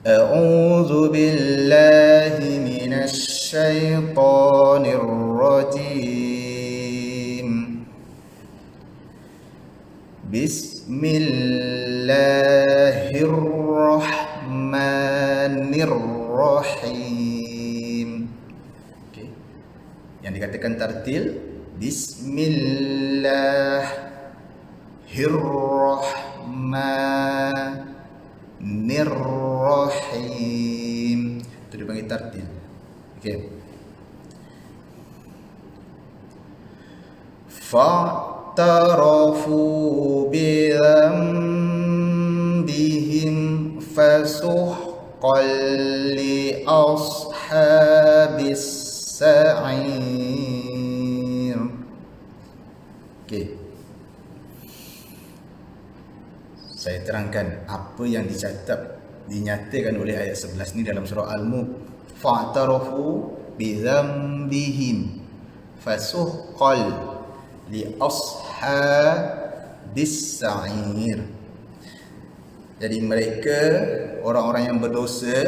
أعوذ بالله من الشيطان الرجيم بسم الله الرحمن الرحيم. Okay. Yang dikatakan tartil Bismillahirrahmanirrahim. Itu dipanggil tartil. Okey. Fa'tarafu bidzambihim fasuhqan li ashabis sa'ir. Okey. Saya terangkan apa yang dinyatakan oleh ayat 11 ni dalam surah Al-Mulk. Fa'tarafu bidzambihim fasuhqal li ashabis sa'ir. Jadi mereka, orang-orang yang berdosa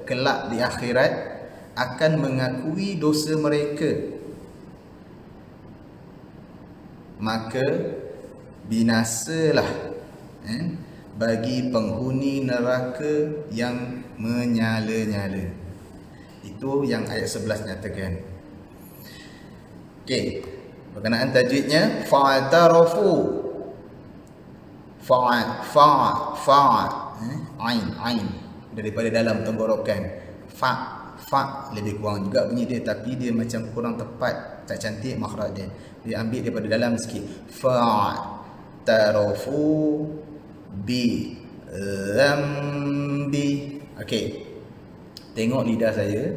kelak di akhirat akan mengakui dosa mereka, maka binasalah bagi penghuni neraka yang menyala-nyala. Itu yang ayat 11 nyatakan. Okey, berkenaan tajwidnya, fa'tarafu, ain daripada dalam tenggorokan. Fa lebih kurang juga bunyi dia, tapi dia macam kurang tepat, tak cantik makhraj dia. Dia ambil daripada dalam sikit. Fa'tarafu bi zambi. Okey, tengok lidah saya.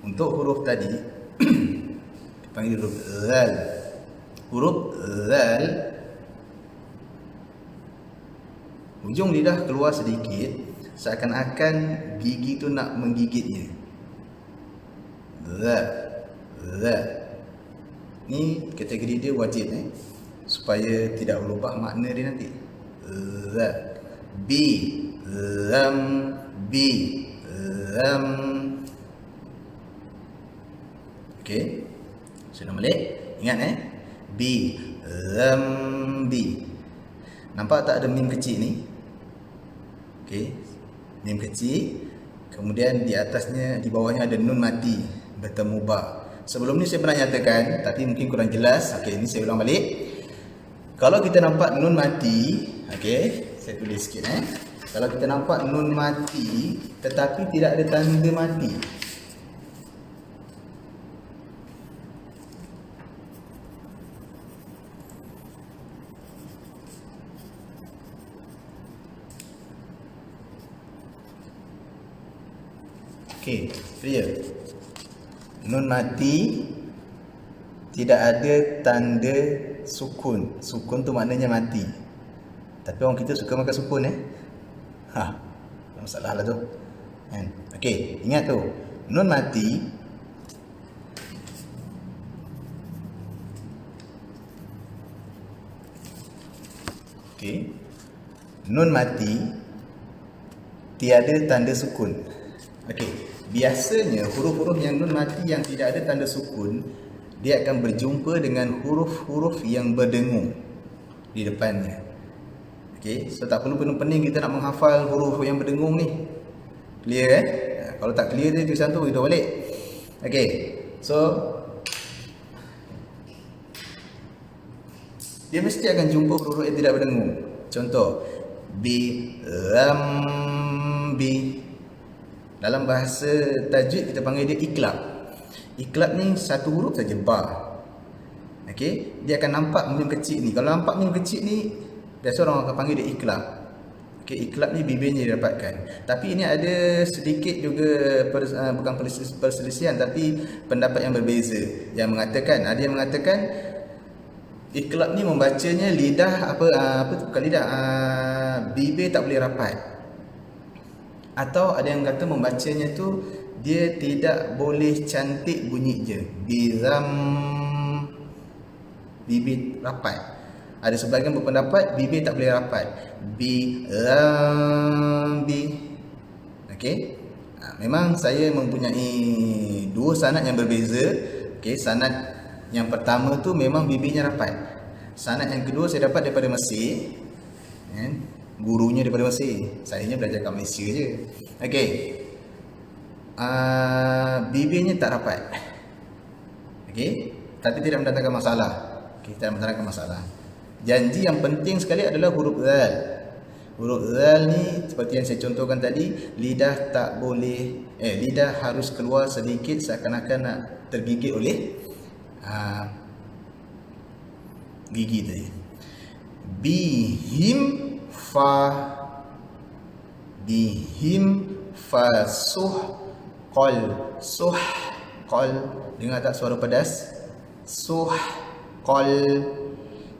Untuk huruf tadi panggil huruf zal. Huruf zal, ujung lidah keluar sedikit, seakan-akan gigi tu nak menggigitnya. Za. Ni kategori dia wajib supaya tidak berubah makna dia nanti. Za. Bi lam bi lam. Okey, sudah balik. Ingat bi lam bi. Nampak tak ada mim kecil ni? Okey, mim kecil, kemudian di atasnya, di bawahnya ada nun mati bertemu ba. Sebelum ni saya pernah nyatakan, tapi mungkin kurang jelas. Okey, ini saya ulang balik. Kalau kita nampak nun mati, okey, saya tulis sikit Kalau kita nampak nun mati tetapi tidak ada tanda mati, okey, clear. Nun mati tidak ada tanda sukun. Sukun tu maknanya mati. Tapi orang kita suka makan sukun tak masalah lah tu. Okey, ingat tu. Nun mati nun mati tiada tanda sukun. Okey, biasanya huruf-huruf yang nun mati yang tidak ada tanda sukun, dia akan berjumpa dengan huruf-huruf yang berdengung di depannya. Okey, so tak perlu pening kita nak menghafal huruf yang berdengung ni. Clear Kalau tak clear dia tulisan tu, kita balik. Okey, so dia mesti akan jumpa huruf yang tidak berdengung. Contoh, bi lam bi. Dalam bahasa tajwid kita panggil dia iklab. Iklab ni satu huruf saja, ba. Okey, dia akan nampak mim kecil ni. Kalau nampak mim kecil ni, biasa orang akan panggil dia iklab. Okey, iklab ni bibirnya didapatkan. Tapi ini ada sedikit juga bukan perselisihan, tapi pendapat yang berbeza. Yang mengatakan, ada yang mengatakan iklab ni membacanya lidah bukan lidah, bibir tak boleh rapat. Atau ada yang kata membacanya tu dia tidak boleh cantik bunyi je, bizam, bibir rapat. Ada sebahagian berpendapat bibir tak boleh rapat. Bi, okey. Memang saya mempunyai dua sanad yang berbeza. Okey, sanad yang pertama tu memang bibirnya rapat. Sanad yang kedua saya dapat daripada Mesir. Gurunya daripada Mesir. Sayanya belajar kat Malaysia je. Okey. Bibirnya tak rapat. Okey, tapi tidak mendatangkan masalah. Kita mendatangkan masalah. Janji yang penting sekali adalah huruf zal. Huruf zal ni seperti yang saya contohkan tadi, lidah tak boleh lidah harus keluar sedikit seakan-akan nak tergigit oleh gigi tadi. Bihim fa suh qal, dengar tak suara pedas? Suh qal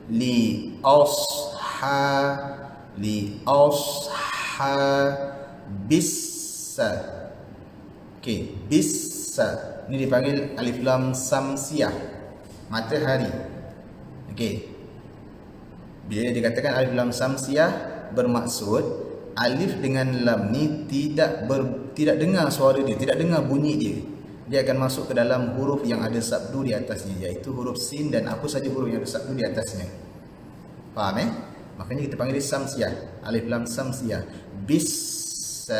li ausha bisa. Okey, bisa ni dipanggil alif lam samsiah, matahari. Okey, bila dikatakan alif lam samsiah, bermaksud alif dengan lam ni tidak dengar suara dia, tidak dengar bunyi dia. Dia akan masuk ke dalam huruf yang ada sabdu di atasnya, iaitu huruf sin dan apa saja huruf yang ada sabdu di atasnya. Faham Makanya kita panggil dia samsiah, alif lam samsiah. Bis-sa'ir.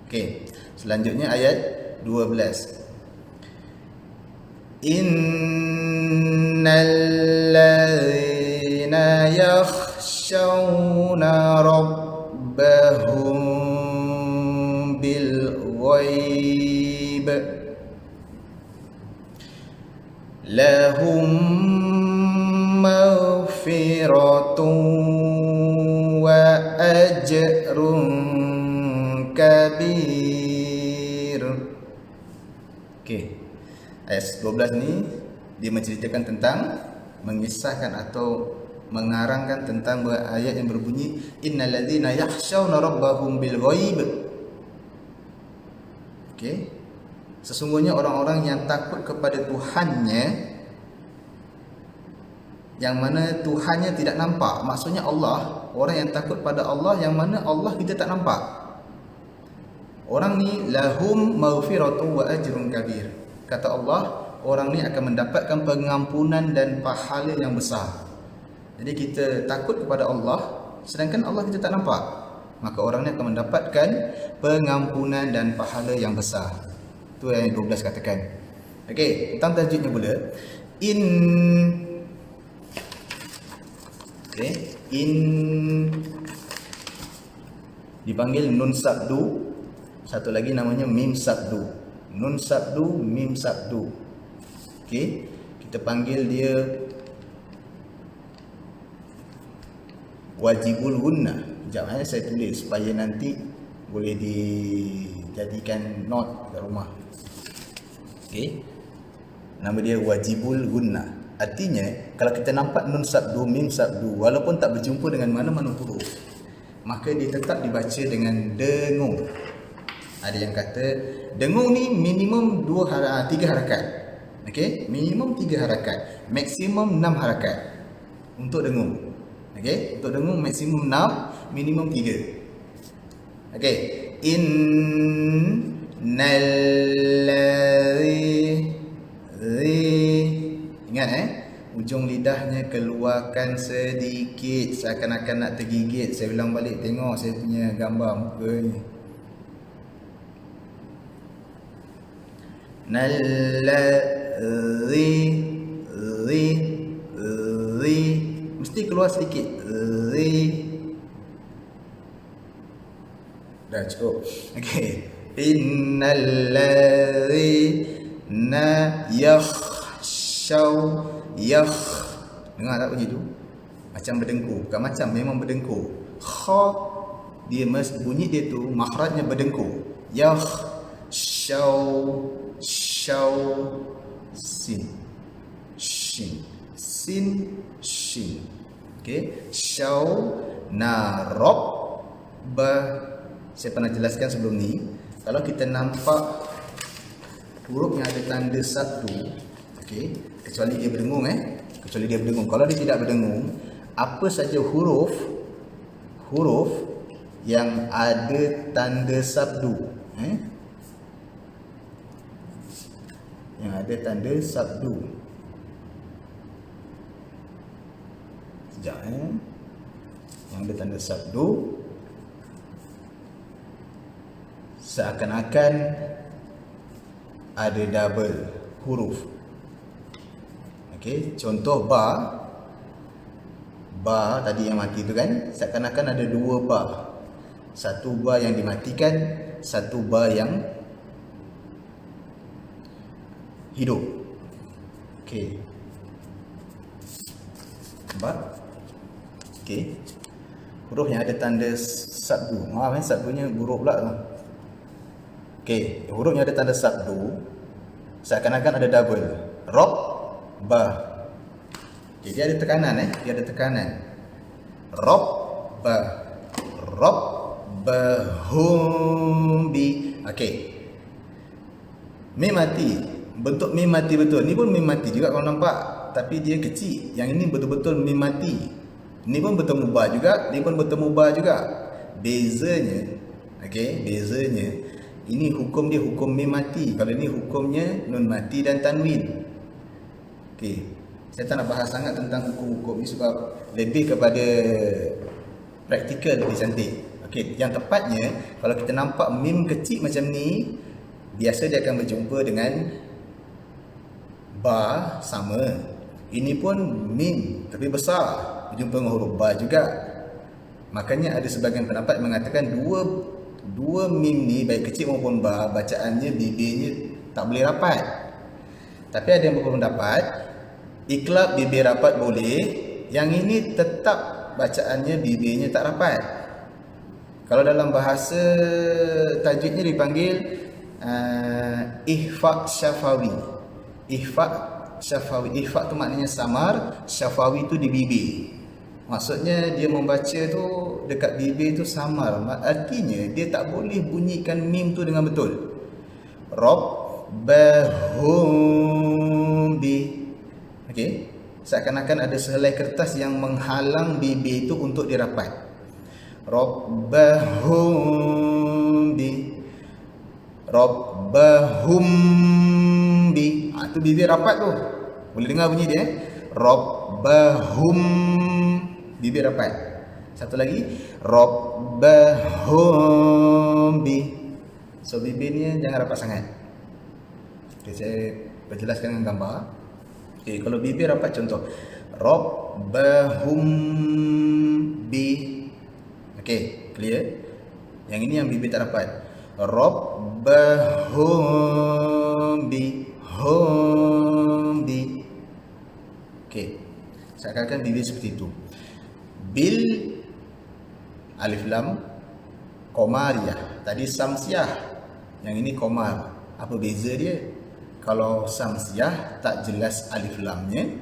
Okey, selanjutnya ayat 12. Innal ladzina yakhshawna rabbahum bil ghaib lahum maghfiratun wa ajrun kabir. Okey, ayat 12 ni dia menceritakan tentang, mengisahkan atau mengarangkan tentang ayat yang berbunyi innal ladzina yakhshawna rabbahum bil ghaib. Okey, sesungguhnya orang-orang yang takut kepada Tuhannya, yang mana Tuhannya tidak nampak. Maksudnya Allah, orang yang takut pada Allah yang mana Allah kita tak nampak. Orang ni lahum maghfiratun wa ajrun kabir. Kata Allah, orang ni akan mendapatkan pengampunan dan pahala yang besar. Jadi kita takut kepada Allah sedangkan Allah kita tak nampak, maka orang ni akan mendapatkan pengampunan dan pahala yang besar. Itu yang 12 katakan. Okey, tentang tajwidnya pula. In dipanggil nun sabdu, satu lagi namanya mim sabdu. Nun sabdu, mim sabdu. Okey, kita panggil dia wajibul gunnah. Sekejap saya tulis supaya nanti boleh dijadikan note kat rumah. Okey, nama dia wajibul gunnah. Artinya kalau kita nampak nun sabdu, mim sabdu, walaupun tak berjumpa dengan mana-mana huruf, maka dia tetap dibaca dengan dengung. Ada yang kata dengung ni minimum 3 harakat. Okey, minimum 3 harakat, maksimum 6 harakat untuk dengung. Okey, untuk dengung maksimum 6, minimum 3. Okey, ingat ujung lidahnya keluarkan sedikit seakan-akan nak tergigit. Saya ulang balik, tengok saya punya gambar muka ni. Mesti keluar sedikit. Dah cukup. Okey, innal ladzina dengar tak bunyi tu? Macam berdengkur. Bukan macam, memang berdengkur. Kha dia bunyi dia tu makhrajnya berdengkur. Sin. Okey, narab. Saya pernah jelaskan sebelum ni, kalau kita nampak huruf yang ada tanda sabdu, okey, kecuali dia berdengung kecuali dia berdengung. Kalau dia tidak berdengung, apa saja huruf yang ada tanda sabdu yang ada tanda sabdu. Sekejap yang ada tanda sabdu seakan-akan ada double huruf. Okey, contoh ba tadi yang mati tu kan, seakan-akan ada dua ba. Satu ba yang dimatikan, satu ba yang hidup. Okey. Nampak? Okey. Huruf yang ada tanda sabdu. Maaf sabdunya buruk pula tu. Okey, huruf yang ada tanda sabdu seakan-akan ada double. Rob, ba. Okey, dia ada tekanan dia ada tekanan. Rob, ba. Rob, ba, hum, bi. Okey. Mim mati. Bentuk mim mati betul. Ni pun mim mati juga kalau nampak, tapi dia kecil. Yang ini betul-betul mim mati. Ni pun bertemu ba juga, ni pun bertemu ba juga. Bezanya, okey, bezanya ini hukum dia hukum mim mati. Kalau ni hukumnya nun mati dan tanwin. Okey. Saya tak nak bahas sangat tentang hukum-hukum ni sebab lebih kepada praktikal lebih cantik. Okey, yang tepatnya kalau kita nampak mim kecil macam ni, biasa dia akan berjumpa dengan ba sama. Ini pun mim tapi besar, berjumpa dengan huruf ba juga. Makanya ada sebahagian pendapat mengatakan dua mim ni baik kecil maupun ba, bacaannya bibirnya tak boleh rapat. Tapi ada yang berpendapat iklab bibir rapat boleh, yang ini tetap bacaannya bibirnya tak rapat. Kalau dalam bahasa tajwidnya dipanggil ihfa syafawi. Ihfa syafawi. Ihfa tu maknanya samar, syafawi tu di bibir. Maksudnya dia membaca tu dekat bibir tu samar. Artinya dia tak boleh bunyikan mim tu dengan betul. Rabbahum bi. Okey. Seakan-akan ada sehelai kertas yang menghalang bibir tu untuk dirapat. Rabbahum bi. Rabbahum bi. Tu bibir rapat tu. Boleh dengar bunyi dia Rabbahum, bibir rapat. Satu lagi Rabbahum bi. So bibirnya jangan rapat sangat. Okay, saya perjelaskan dengan gambar. Okay, kalau bibir rapat contoh Rabbahum bi. Okay, clear. Yang ini yang bibir tak rapat. Rabbahum bi. Hum bi. Okey. Seakan-akan bibir seperti itu. Bil alif lam qamariyah. Tadi samsiah. Yang ini qamar. Apa beza dia? Kalau samsiah tak jelas alif lamnya.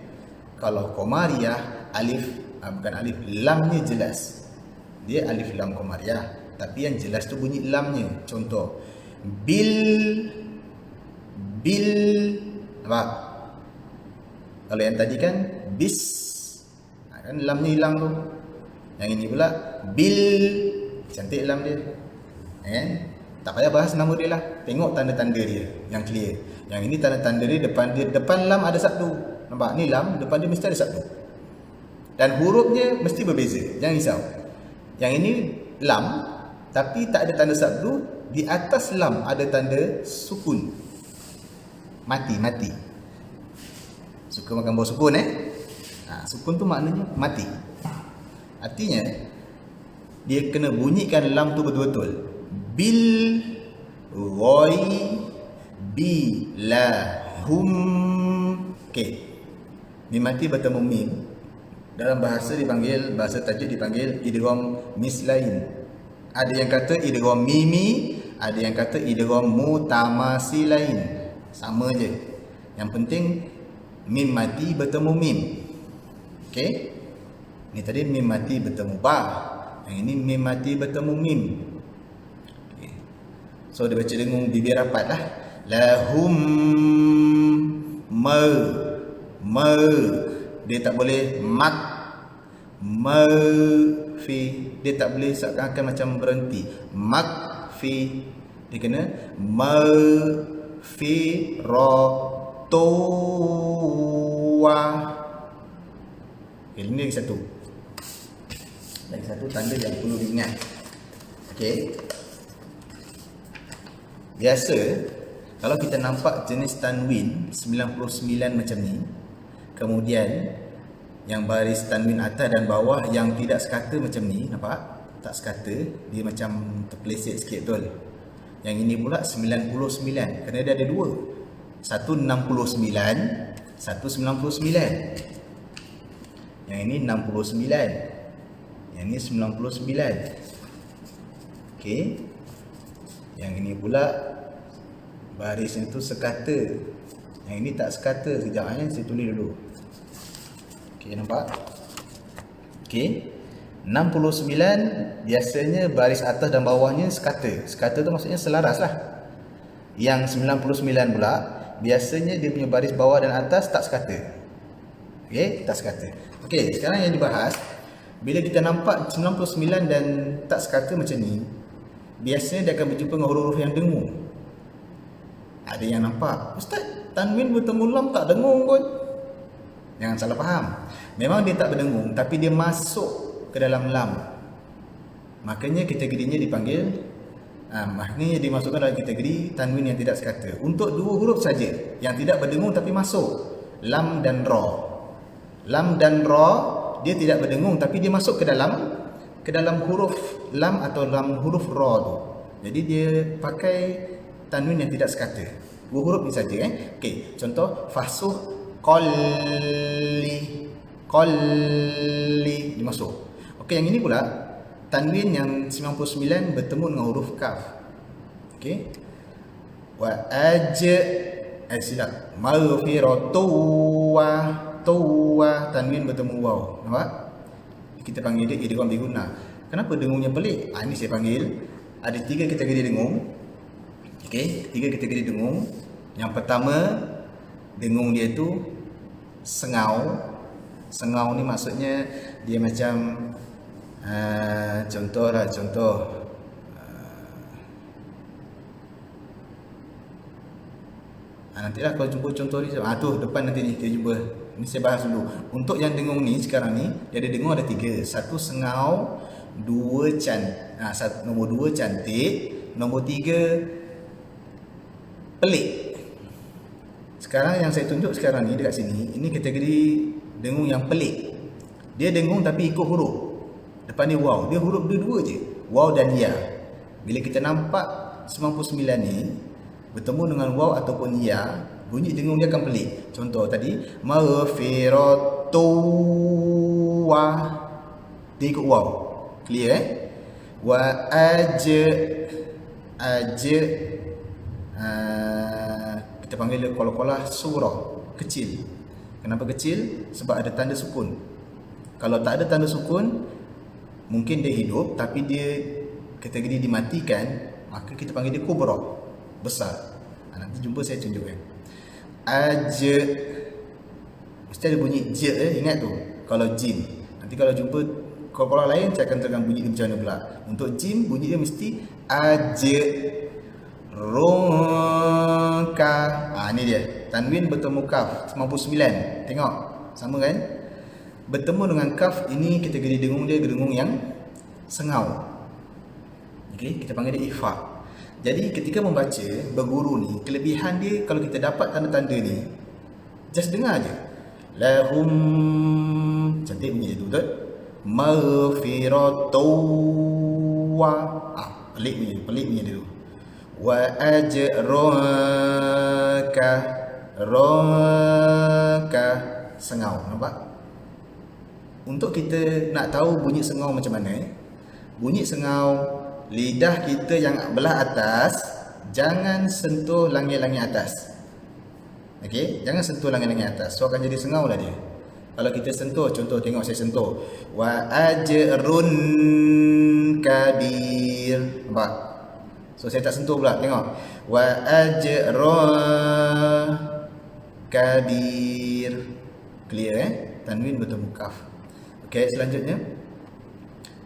Kalau qamariyah bukan alif lamnya jelas. Dia alif lam qamariyah, tapi yang jelas tu bunyi lamnya. Contoh bil. Nampak? Kalau yang tadi kan bis, kan lamnya hilang tu. Yang ini pula bil, cantik lam dia. Tak payah bahas nama dia lah. Tengok tanda-tanda dia yang clear. Yang ini tanda-tanda dia depan lam ada sabdu. Nampak? Ni lam, depan dia mesti ada sabdu. Dan hurufnya mesti berbeza. Jangan risau. Yang ini lam tapi tak ada tanda sabdu. Di atas lam ada tanda sukun. Mati. Suka makan buah sukun sukun tu maknanya mati. Artinya dia kena bunyikan lam tu betul-betul. Bil ghoi bi la hum. Okey. Mim mati bertemu mim. Dalam bahasa tajwid dipanggil idgham mislain. Ada yang kata idgham mimi, ada yang kata idgham mutamasilain. Sama je. Yang penting mim mati bertemu mim. Okey. Ni tadi mim mati bertemu ba. Yang ini mim mati bertemu mim. Okay. So dia baca dengan bibir rapat lah. Lahum me, dia tak boleh mat, me fi, dia tak boleh seakan-akan macam berhenti, mak fi, dia kena me fi ro to wa. Okay, ini lagi satu tanda yang perlu diingat. Okey, biasa kalau kita nampak jenis tanwin 99 macam ni, kemudian yang baris tanwin atas dan bawah yang tidak sekata macam ni, nampak? Tak sekata, dia macam terpeleset sikit betul. Yang ini pula 99, kerana dia ada dua. Satu 69, satu 99. Yang ini 69, yang ini 99. Okey. Yang ini pula baris itu sekata, yang ini tak sekata. Sekejap saya tulis dulu. Okey, nampak? Okey. 69 biasanya baris atas dan bawahnya sekata. Sekata tu maksudnya selaras lah. Yang 99 pula biasanya dia punya baris bawah dan atas tak sekata. Okey, tak sekata. Okey, sekarang yang dibahas, bila kita nampak 99 dan tak sekata macam ni, biasanya dia akan berjumpa dengan huruf-huruf yang dengung. Ada yang nampak, Ustaz, tanwin bertemu lam tak dengung pun. Jangan salah faham. Memang dia tak berdengung, tapi dia masuk ke dalam lam. Maknanya kategorinya dipanggil, maknanya dimasukkan dalam kategori tanwin yang tidak sekata. Untuk dua huruf saja yang tidak berdengung tapi masuk, lam dan ra. Lam dan ra dia tidak berdengung tapi dia masuk ke dalam huruf lam atau dalam huruf ra tu. Jadi dia pakai tanwin yang tidak sekata. Dua huruf ni saja Okey, contoh fasuh qalli. Qalli dia masuk. Okey, yang ini pula tanwin yang 99 bertemu dengan huruf kaf. Okey. Wa silap. Maghfiratu wa tuwa, tanwin bertemu waw. Nampak? Kita panggil dia idgham bi gunnah. Kenapa dengungnya pelik? Ini saya panggil ada tiga kategori dengung. Okey, tiga kategori dengung. Yang pertama, dengung dia tu sengau. Sengau ni maksudnya dia macam contoh. Nantilah kalau jumpa contoh ni, tu depan nanti ni kita jumpa. Ini saya bahas dulu. Untuk yang dengung ni sekarang ni, dia ada dengung ada tiga. Satu sengau, dua nombor dua cantik, nombor tiga pelik. Sekarang yang saya tunjuk sekarang ni dekat sini, ini kategori dengung yang pelik. Dia dengung tapi ikut huruf. Depan ni waw, dia huruf dua-dua je, waw dan ya. Bila kita nampak 99 ni bertemu dengan waw ataupun ya, bunyi dengung dia akan pelik. Contoh tadi, maghfiratu wa, dia ikut waw. Clear Wa kita panggil dia qala surah, kecil. Kenapa kecil? Sebab ada tanda sukun. Kalau tak ada tanda sukun, mungkin dia hidup tapi dia kategori dimatikan, maka kita panggil dia kubra, besar. Nanti jumpa saya tunjukkan. Mesti ada bunyi j, ingat tu. Kalau jim, nanti kalau jumpa qala lain saya akan terangkan bunyi dia macam mana pula. Untuk jim bunyi dia mesti runka. Ni dia. Tanwin bertemu kaf 99. Tengok. Sama kan? Bertemu dengan kaf, ini kategori dengung dia dengung yang sengau. Okey, kita panggil dia ikhfa. Jadi ketika membaca berguru ni, kelebihan dia kalau kita dapat tanda-tanda ni, just dengar aje. Lahum, cantik bunyi dia tu, betul? Maghfiratu wa, pelik bunyi dia tu. Wa ajraka, raka, sengau, nampak? Untuk kita nak tahu bunyi sengau macam mana, bunyi sengau lidah kita yang belah atas jangan sentuh langit-langit atas. Okey, jangan sentuh langit-langit atas. So akan jadi sengau lah dia. Kalau kita sentuh, contoh tengok saya sentuh. Wa ajrun kabir. Nampak? So saya tak sentuh pula, tengok. Wa ajrun kabir. Clear Tanwin bertemu kaf. Okey, selanjutnya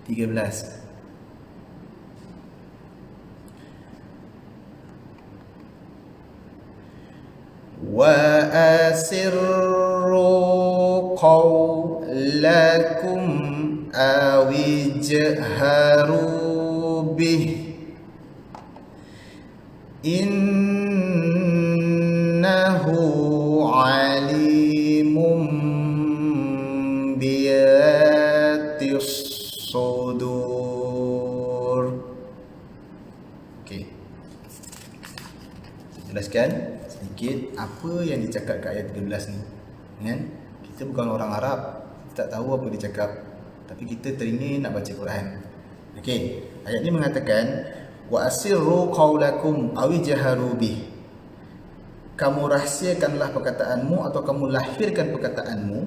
13. Wa asirru qawlakum awijharu bih innahu alimum biyatis sudur. Okey, jelaskan sedikit apa yang dicakap kat ayat 13 ni, kan? Kita bukan orang Arab, kita tak tahu apa dia cakap, tapi kita teringin nak baca Quran. Okey, ayat ni mengatakan wa asirru qaulakum aw jaharu bih. Kamu rahsiakanlah perkataanmu atau kamu lahirkan perkataanmu.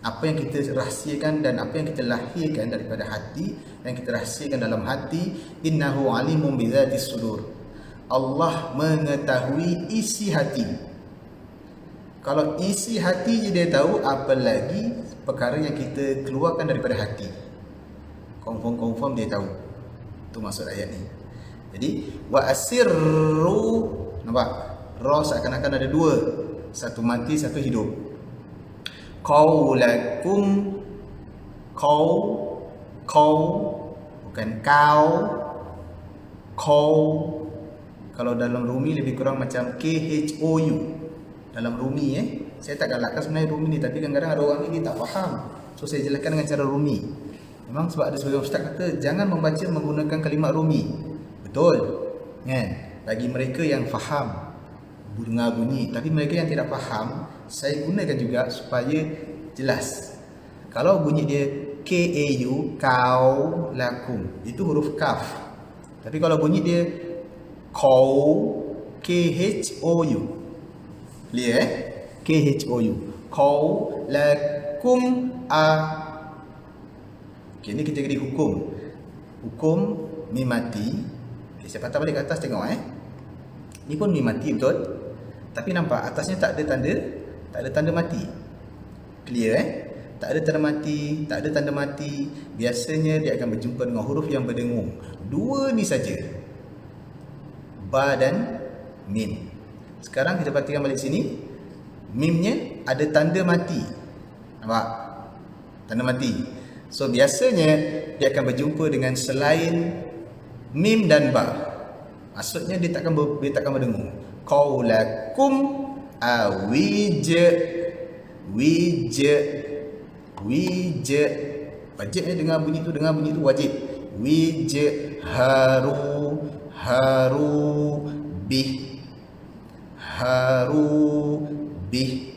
Apa yang kita rahsiakan dan apa yang kita lahirkan daripada hati dan kita rahsiakan dalam hati, innahu alimun bizatis sudur. Allah mengetahui isi hati. Kalau isi hati je dia tahu, apa lagi perkara yang kita keluarkan daripada hati. Confirm dia tahu. Itu maksud ayat ni. Jadi wa asirru, nampak? Ra seakan-akan ada dua, satu mati, satu hidup. Qaulakum, kau bukan kau. Kalau dalam Rumi lebih kurang macam KHOU. Dalam Rumi saya tak galakkan sebenarnya Rumi ni, tapi kadang-kadang ada orang ni tak faham. So saya jelaskan dengan cara Rumi. Memang sebab ada sebagian ustaz kata jangan membaca menggunakan kalimat Rumi. Betul, kan? Bagi mereka yang faham dengar bunyi, tapi mereka yang tidak faham, saya gunakan juga supaya jelas. Kalau bunyi dia KAU, kau lakum, itu huruf kaf. Tapi kalau bunyi dia KHOU, clear KHOU, kau lakum Okay, ni kita kena hukum mim mati. Okay, saya patah balik ke atas tengok ni pun mim mati betul, tapi nampak atasnya tak ada tanda mati. Clear tak ada tanda mati. Biasanya dia akan berjumpa dengan huruf yang berdengung. Dua ni saja, ba dan mim. Sekarang kita perhatikan balik sini, mimnya ada tanda mati. Nampak? Tanda mati. So biasanya dia akan berjumpa dengan selain mim dan ba. Maksudnya dia takkan berdengung. Qaulakum awij. Wajib dengar bunyi tu wajib. Wij haru bih.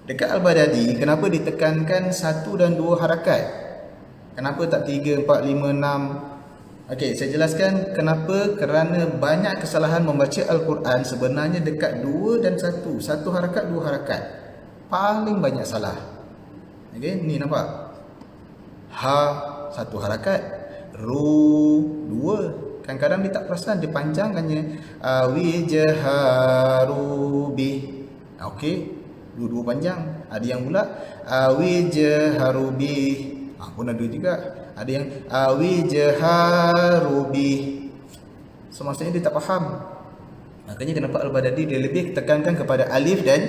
Dekat Al-Badadi, kenapa ditekankan 1 dan 2 harakat? Kenapa tak 3, 4, 5, 6? Okey, saya jelaskan kenapa. Kerana banyak kesalahan membaca Al-Quran sebenarnya dekat 2 dan 1. 1 harakat, 2 harakat. Paling banyak salah. Okey, ni nampak? Ha 1 harakat, ru 2. Kadang-kadang dia tak perasan, dia panjangkannya. Awijharu bih. Okey, dua-dua panjang. Ada yang pula awijharu bih, pun ada juga. Ada yang awijharu bih. So maksudnya dia tak faham. Makanya kenapa Al-Badadi dia lebih tekankan kepada alif dan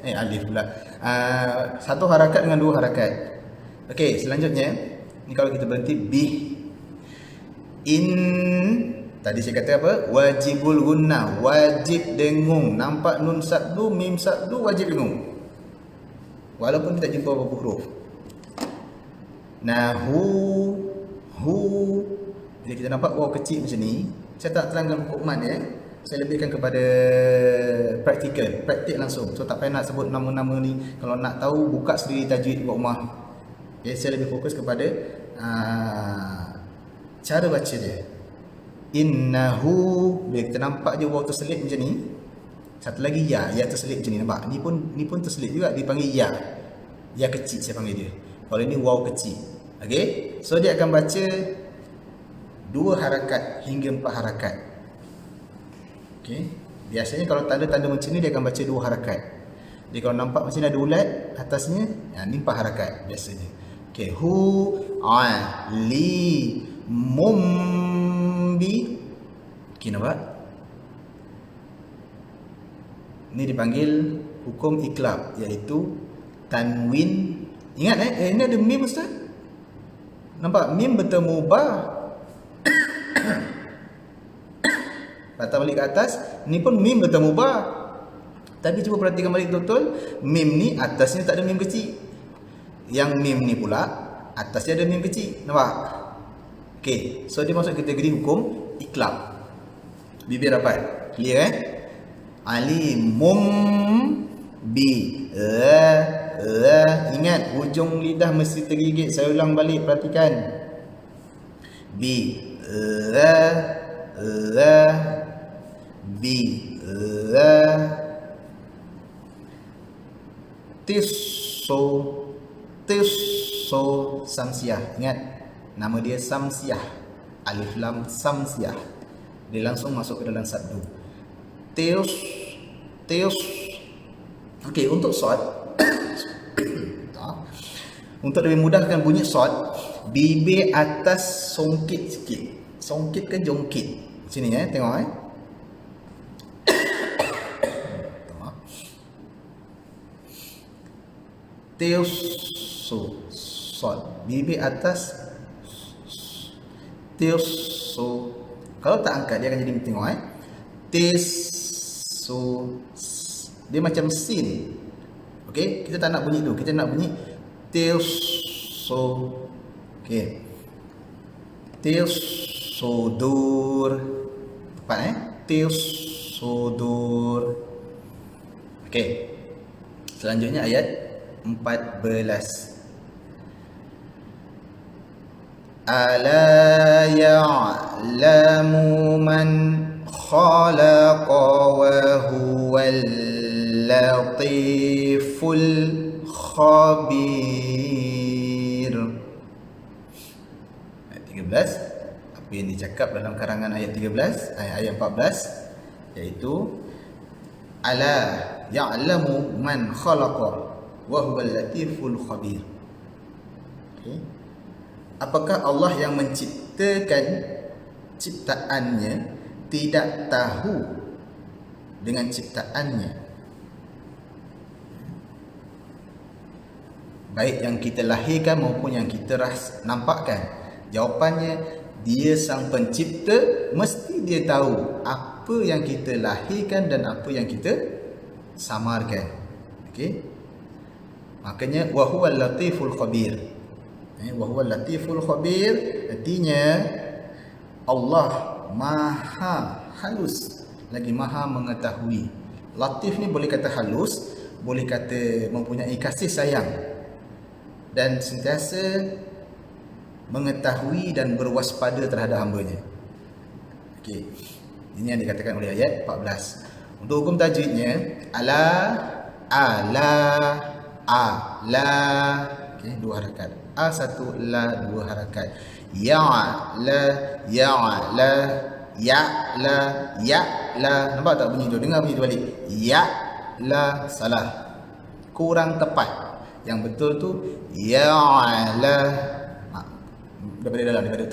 alif pula. 1 harakat dengan 2 harakat. Okey, selanjutnya ni kalau kita berhenti bih. In, tadi saya kata apa? Wajibul gunnah, wajib dengung. Nampak nun sabdu, mim sabdu, wajib dengung. Walaupun kita tak jumpa apa huruf. Nahu, hu. Jadi kita nampak waw kecil macam ni. Saya tak terangkan hukuman saya lebihkan kepada praktik langsung. So tak payah nak sebut nama-nama ni. Kalau nak tahu, buka sendiri tajwid buat rumah. Okay, saya lebih fokus kepada cara baca dia. Innahu, bila kita nampak je waw terselit macam ni. Satu lagi ya terselit macam ni, nampak? Ni pun terselit juga, dipanggil ya. Ya kecil saya panggil dia. Kalau ini waw kecil. Okey, so dia akan baca 2 harakat hingga 4 harakat. Okey, biasanya kalau tanda-tanda macam ni dia akan baca 2 harakat. Jadi kalau nampak macam ni ada ulat atasnya, ni 4 harakat biasanya. Okey, hu ali mumbi. Okey, nampak? Ini dipanggil hukum iklab, iaitu tanwin. Ingat ini ada mim ustaz. Nampak mim bertemu ba. Patah balik ke atas, ni pun mim bertemu ba. Tapi cuba perhatikan balik betul-betul, mim ni atasnya tak ada mim kecil. Yang mim ni pula atasnya ada mim kecil. Nampak? Okey, so dia masuk kategori hukum iklab. Bibir rapat. Clear alimum bi. Ingat hujung lidah mesti tergigit. Saya ulang balik, perhatikan. Bi bi tiso samsiah. Ingat nama dia samsiah. Alif lam samsiah. Dia langsung masuk ke dalam sabdu. Teos. Okey, untuk short untuk lebih mudahkan bunyi short, bibir atas songkit sikit. Songkit ke jongkit? Sini tengok Teos short. Bibir atas teos. Kalau tak angkat dia akan jadi tengok dia macam sin. Okey, kita tak nak bunyi tu. Kita nak bunyi teoso. Okey. Teosodur. Tepat Teosodur. Okey. Selanjutnya ayat 14. Ala ya'lamu man khalaqa wa huwal latiful khabir. Ayat 13. Apa yang dicakap dalam karangan ayat 13, ayat 14, iaitu ala ya'lamu man khalaqa wa huwal latiful khabir. Okay. Apakah Allah yang menciptakan ciptaannya tidak tahu dengan ciptaannya? Baik yang kita lahirkan maupun yang kita nampakkan. Jawapannya, dia sang pencipta, mesti dia tahu apa yang kita lahirkan dan apa yang kita samarkan. Okey. Makanya wa huwal latiful khabir. Wa huwal latiful khabir artinya Allah maha halus lagi maha mengetahui. Latif ni boleh kata halus, boleh kata mempunyai kasih sayang dan sentiasa mengetahui dan berwaspada terhadap hamba-Nya. Okey. Ini yang dikatakan oleh ayat 14. Untuk hukum tajwidnya, ala. Okey, 2 harakat. A satu, la 2 harakat. Ya la. Nampak tak bunyi tu? Dengar bunyi tu balik. Ya la salah. Kurang tepat. Yang betul tu ya la. Daripada dalam, daripada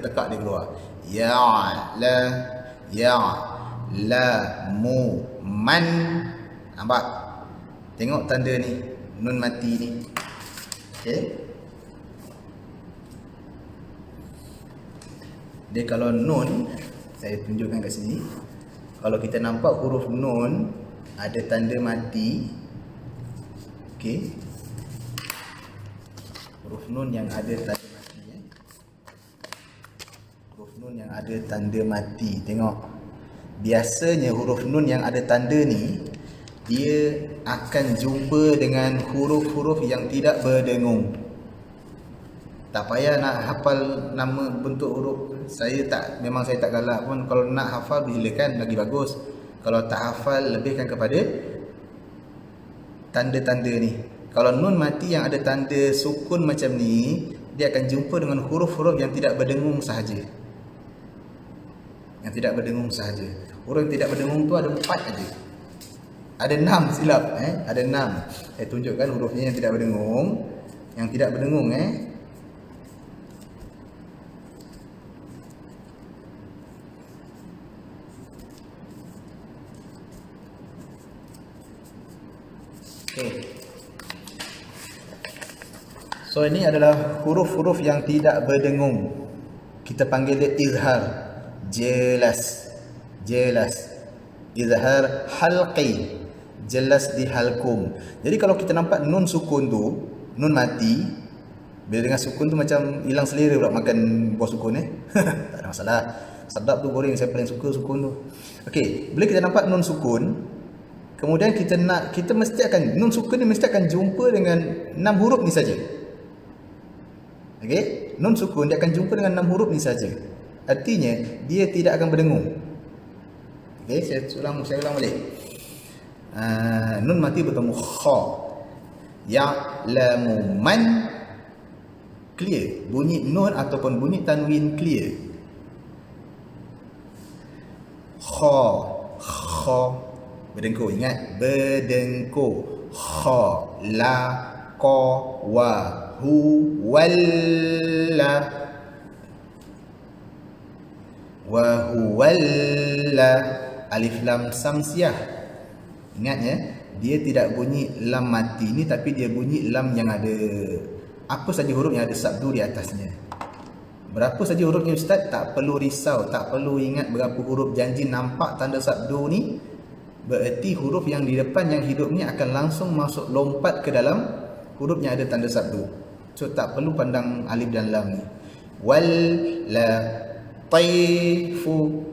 tekak dia keluar. Ya la mu man. Nampak? Tengok tanda ni, nun mati ni. Okey. Dia kalau nun, saya tunjukkan kat sini. Kalau kita nampak huruf nun ada tanda mati. Okey. Huruf nun yang ada tanda mati. Huruf nun yang ada tanda mati. Tengok. Biasanya huruf nun yang ada tanda ni, dia akan jumpa dengan huruf-huruf yang tidak berdengung. Tak payah nak hafal nama bentuk huruf. Memang saya tak galak pun. Kalau nak hafal, silakan, lagi bagus. Kalau tak hafal, lebihkan kepada tanda-tanda ni. Kalau nun mati yang ada tanda sukun macam ni, dia akan jumpa dengan huruf-huruf yang tidak berdengung sahaja. Yang tidak berdengung sahaja. Huruf yang tidak berdengung tu ada 4 saja. Ada 6 silap ada 6. Saya tunjukkan hurufnya yang tidak berdengung. Yang tidak berdengung Okey. So ini adalah huruf-huruf yang tidak berdengung. Kita panggil dia izhar. Jelas. Jelas. Izhar halqi. Jelas di halkum. Jadi kalau kita nampak nun sukun tu, nun mati, bila dengan sukun tu macam hilang selera pula makan buah sukun tak ada masalah. Sedap tu, goreng, saya paling suka sukun tu. Okey, bila kita nampak nun sukun, kemudian kita mesti akan, nun sukun ni mesti akan jumpa dengan 6 huruf ni saja. Okey, nun sukun dia akan jumpa dengan 6 huruf ni saja. Artinya dia tidak akan berdengung. Okey, saya ulang balik. Nun mati bertemu kha. Ya'lamu man, clear. Bunyi nun ataupun bunyi tanwin clear. Kha berdengkur, ingat, berdengkur. Kha la qa wa hu walla wa huwalla. Alif lam samsiah. Ingat dia tidak bunyi lam mati ni, tapi dia bunyi lam yang ada apa saja huruf yang ada sabdu di atasnya. Berapa saja hurufnya ustaz, tak perlu risau, tak perlu ingat berapa huruf janji. Nampak tanda sabdu ni, bererti huruf yang di depan yang hidup ni akan langsung masuk lompat ke dalam huruf yang ada tanda sabdu. So tak perlu pandang alif dan lam ni. Wal la taifu.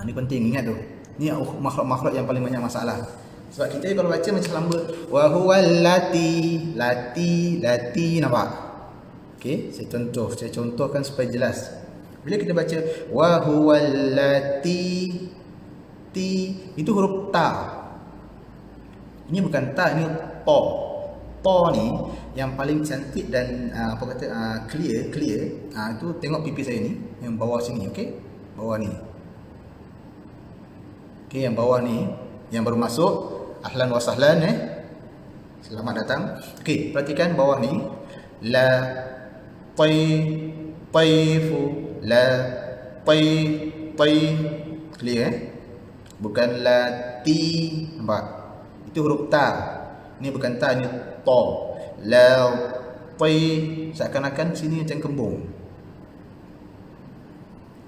Ni penting, ingat tu. Ni makhraj yang paling banyak masalah. Sebab kita kalau baca macam lambat, wa huwal lati, nampak? Okey, saya contohkan supaya jelas. Bila kita baca wa huwal lati, itu huruf ta. Ini bukan ta, ini ta. Ta ni yang paling cantik dan clear. Itu tengok pipi saya ni, yang bawah sini, okey? Bawah ni. Okey, yang bawah ni, yang baru masuk, ahlan wa sahlan selamat datang. Okey, perhatikan bawah ni, la taifu, la clear bukan la ti, nampak? Itu huruf ta. Ni bukan ta, ni ta. La seakan-akan sini macam kembung.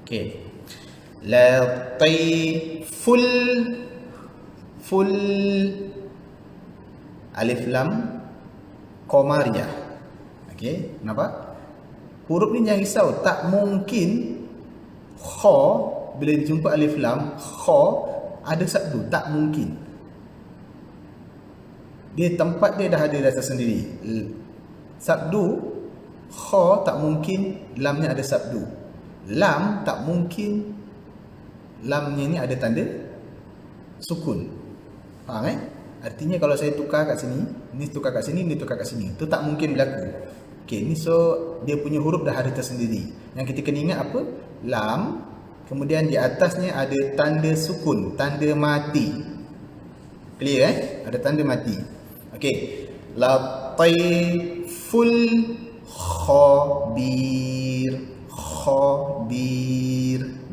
Okey, latiful, full, alif lam qamariyah. Okey, nampak? Huruf ni jangan risau, tak mungkin kha bila dijumpa alif lam kha ada sabdu, tak mungkin. Dia tempat dia dah ada dah tersendiri. Sabdu kha tak mungkin lamnya ada sabdu. Lam tak mungkin lamnya ni ada tanda sukun. Faham Artinya kalau saya tukar kat sini, ni tukar kat sini, ni tukar kat sini, tu tak mungkin berlaku. Okey, ni so dia punya huruf dah ada tersendiri. Yang kita kena ingat apa? Lam, kemudian di atasnya ada tanda sukun, tanda mati. Clear Ada tanda mati. Okey. Latiful khabir.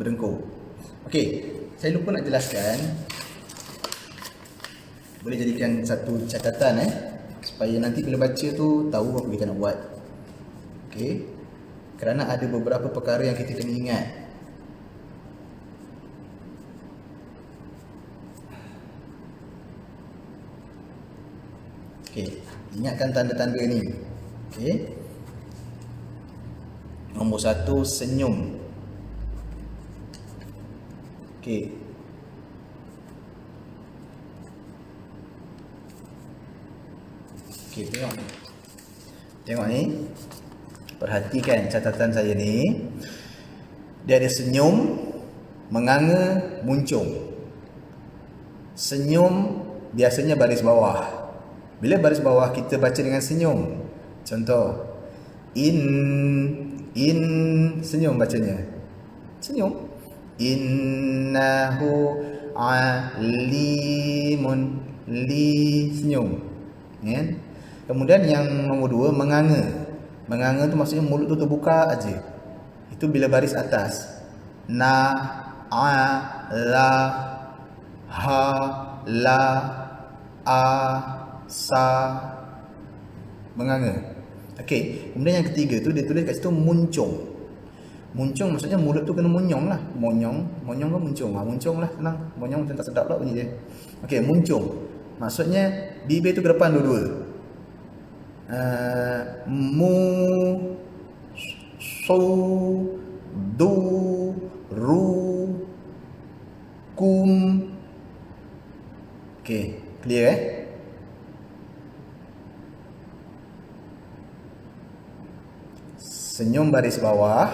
Berdengkur. Okey, saya lupa nak jelaskan. Boleh jadikan satu catatan supaya nanti bila baca tu tahu apa kita nak buat. Okey. Kerana ada beberapa perkara yang kita kena ingat. Okey, ingatkan tanda-tanda ni. Okey. Nombor 1, senyum. Okey. Okey, tengok ni. Perhatikan catatan saya ni. Dia ada senyum, menganga, muncung. Senyum biasanya baris bawah. Bila baris bawah kita baca dengan senyum. Contoh, senyum bacanya. Senyum. Innahu alimun, li senyum. Ya. Kemudian yang nombor 2 menganga. Menganga tu maksudnya mulut tu terbuka aja. Itu bila baris atas. Na, a, la, ha, la, a, sa, menganga. Okey, kemudian yang ketiga tu dia tulis kat situ muncung. Muncung maksudnya mulut tu kena monyong lah. Monyong kan muncung. Muncung lah, senang. Monyong macam tak sedap lah bunyi dia. Okey, muncung. Maksudnya bibir tu ke depan dua-dua. Mu, su, du, ru, kum. Okey, clear Senyum baris bawah,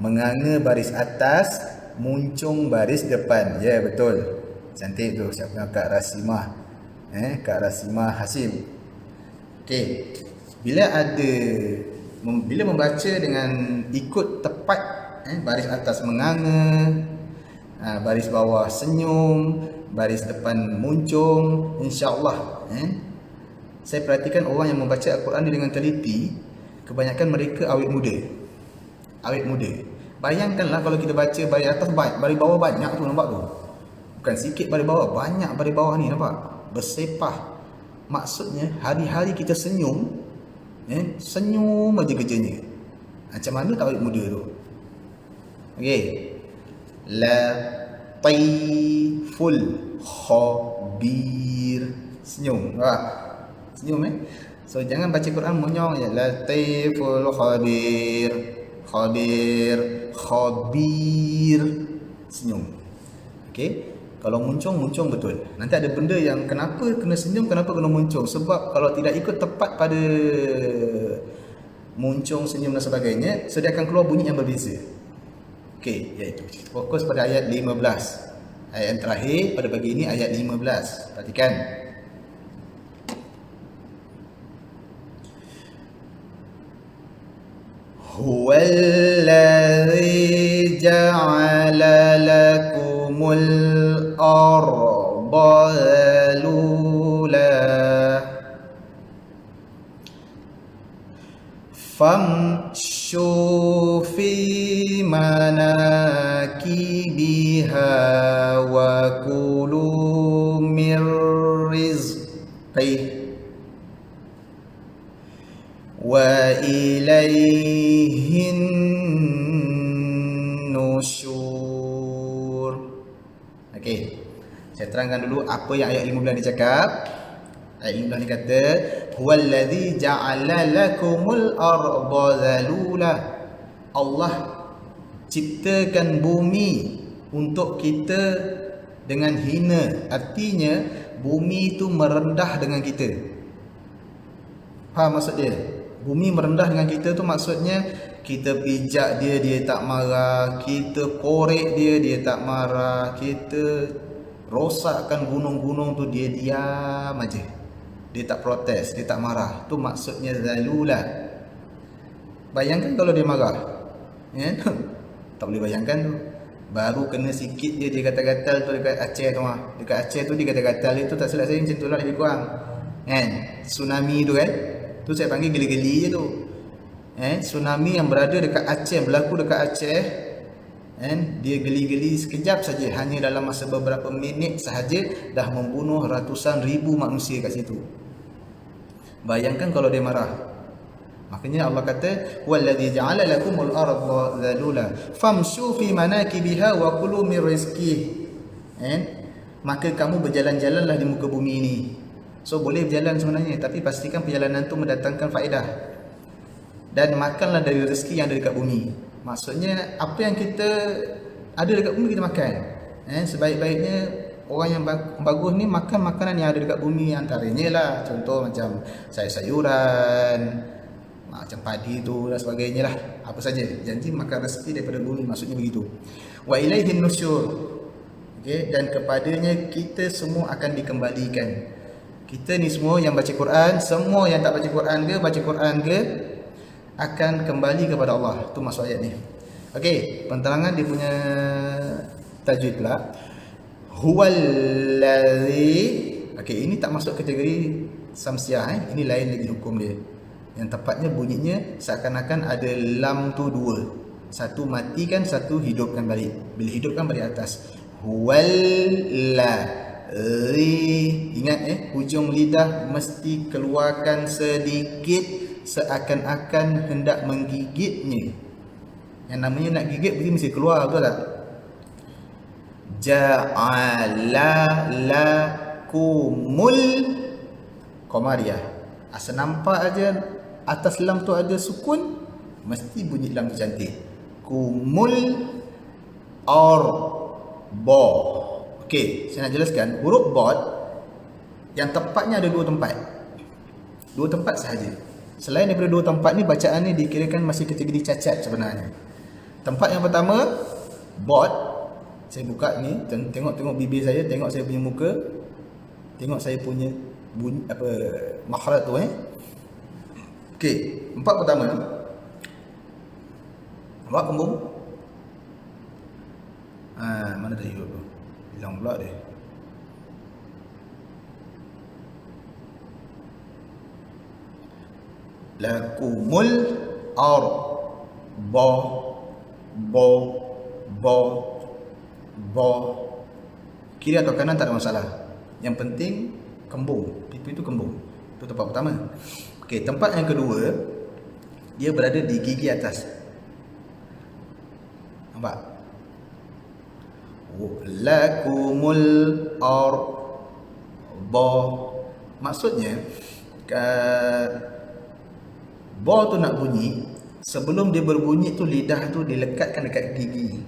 menganga baris atas, muncung baris depan. Ya, betul. Cantik tu. Siapa Kak Rasimah? Kak Rasimah Hasim. Okey. Bila membaca dengan ikut tepat, baris atas menganga, baris bawah senyum, baris depan muncung, insya-Allah, saya perhatikan orang yang membaca Al-Quran ni dengan teliti, kebanyakan mereka awet muda. Awet muda. Bayangkanlah kalau kita baca baris atas baris bawah banyak tu, nampak tu. Bukan sikit baris bawah, banyak baris bawah ni, nampak? Bersepah. Maksudnya hari-hari kita senyum, senyum aja kerjanya. Macam mana tak awet muda tu? Okey. Latiful khabir. Senyum. Nampak? Senyum So jangan baca Quran monyong je. Latiful khabir. Khabir. Senyum. Okey. Kalau muncung betul. Nanti ada benda yang kenapa kena senyum, kenapa kena muncung. Sebab kalau tidak ikut tepat pada muncung, senyum dan sebagainya, so dia akan keluar bunyi yang berbeza. Okey, iaitu fokus pada ayat 15. Ayat yang terakhir pada pagi ini, ayat 15. Perhatikan. Huwallazi ja'ala lakumul arda zalula famshu fi manakibiha wa kulu mir rizqih wa ilaihin nusyur. Okey. Saya terangkan dulu apa yang ayat 15 ni cakap. Ayat 15 ni kata, huwallazi ja'ala lakumul arda zalula. Allah ciptakan bumi untuk kita dengan hina. Artinya bumi itu merendah dengan kita. Faham maksud dia? Bumi merendah dengan kita tu maksudnya kita pijak dia, dia tak marah. Kita korek dia, dia tak marah. Kita rosakkan gunung-gunung tu, dia diam aja. Dia tak protes, dia tak marah. Tu maksudnya zalula. Bayangkan kalau dia marah, tak boleh bayangkan tu. Baru kena sikit dia gatal-gatal tu dekat Aceh tu. Dekat Aceh tu dia gatal-gatal itu, tak silap saya macam tu lah lebih kurang. Tsunami tu tu saya panggil geli-geli je tu. Tsunami yang berada dekat Aceh, berlaku dekat Aceh, dia geli-geli sekejap saja, hanya dalam masa beberapa minit sahaja dah membunuh ratusan ribu manusia kat situ. Bayangkan kalau dia marah. Makanya Allah kata, wallazi ja'ala lakumul arda zalula famshu fi manakibiha wa kulu min rizqih. Maka kamu berjalan-jalanlah di muka bumi ini. So boleh berjalan sebenarnya, tapi pastikan perjalanan tu mendatangkan faedah. Dan makanlah dari rezeki yang ada dekat bumi. Maksudnya apa yang kita ada dekat bumi kita makan. Sebaik-baiknya orang yang bagus ni makan makanan yang ada dekat bumi, antaranya lah contoh macam sayur-sayuran, macam padi tu dan sebagainya lah. Apa saja, janji makan rezeki daripada bumi, maksudnya begitu. Wa ilaihin nusyur. Okey, dan kepadanya kita semua akan dikembalikan. Kita ni semua yang baca Quran, semua yang tak baca Quran ke, baca Quran ke, akan kembali kepada Allah. Tu maksud ayat ni. Okey, penerangan dia punya tajwid pula. Huwallazi. Okey, ini tak masuk kategori samsiah Ini lain lagi hukum dia. Yang tepatnya bunyinya seakan-akan ada lam tu dua. Satu matikan, satu hidupkan balik. Bila hidupkan balik atas. Huwallazi. Ingat hujung lidah mesti keluarkan sedikit seakan-akan hendak menggigitnya. Yang namanya nak gigit mesti keluar, betul tak? Ja'ala lakumul Qamariyah. Asal nampak aja atas lam tu ada sukun, mesti bunyi lam tu cantik. Kumul or bo. Okey, saya nak jelaskan. Huruf bod yang tepatnya ada dua tempat. Dua tempat sahaja. Selain daripada dua tempat ni, bacaan ni dikirakan masih kategori cacat sebenarnya. Tempat yang pertama, bod. Saya buka ni, tengok bibir saya, tengok saya punya muka, tengok saya punya bunyi, makhraj tu Okey, tempat pertama. Nampak kembung? Mana tadi huruf tu? Hilang pula dia. Lakumul ar bo kiri atau kanan tak ada masalah. Yang penting kembung, pipi itu kembung. Itu tempat pertama. Okey, tempat yang kedua, dia berada di gigi atas. Nampak? Lakumul ar bo. Maksudnya bo tu nak bunyi, sebelum dia berbunyi tu lidah tu dilekatkan dekat gigi.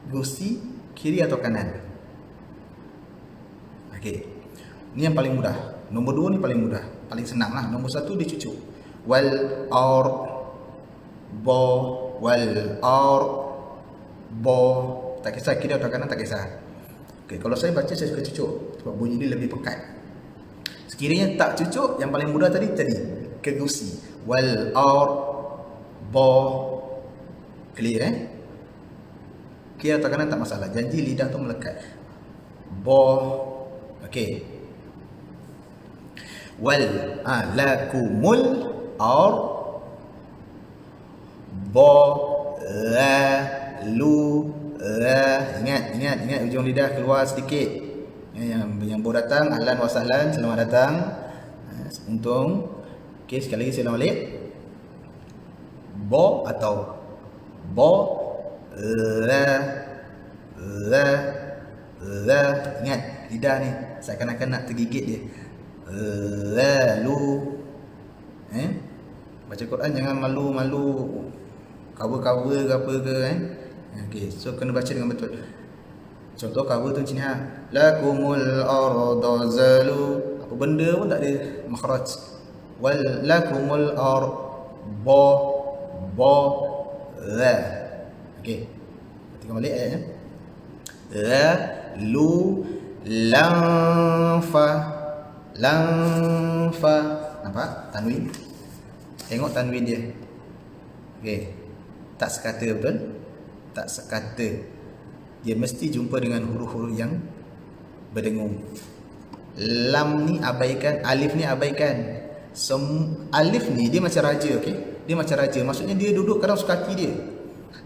Gusi kiri atau kanan. Okey. Ini yang paling mudah. Nombor 2 ni paling mudah, paling senang lah. Nombor 1 dia cucuk. Wal or bo, wal or bo. Tak kisah kiri atau kanan, tak kisah. Okey, kalau saya baca saya suka cucuk sebab bunyi dia lebih pekat. Sekiranya tak cucuk, yang paling mudah tadi ke gusi. Wal or bo. Clear kiri atau kanan tak masalah. Janji lidah tu melekat. Bo. Okey. Wal lakumul or bo la lu la. Ingat ujung lidah keluar sedikit. Yang bo datang, ahlan wa sahlan, selamat datang. Untung. Okey, sekali lagi saya ulang balik. Bo atau bo la. Ingat lidah ni seakan-akan nak tergigit dia. Lalu baca Quran jangan malu-malu cover ke apa ke Okey, so kena baca dengan betul. Contoh cover tu macam ni lakumul arda zalu. Apa benda pun tak ada makhraj. Wal lakumul ar bo la. Okey, tengok balik ayatnya. La lu lanfa. Nampak tanwin? Tengok tanwin dia. Okey, tak sekata, betul? Tak sekata. Dia mesti jumpa dengan huruf-huruf yang berdengung. Lam ni abaikan, alif ni abaikan. Alif ni dia macam raja, okey? Dia macam raja. Maksudnya dia duduk kadang suka hati dia.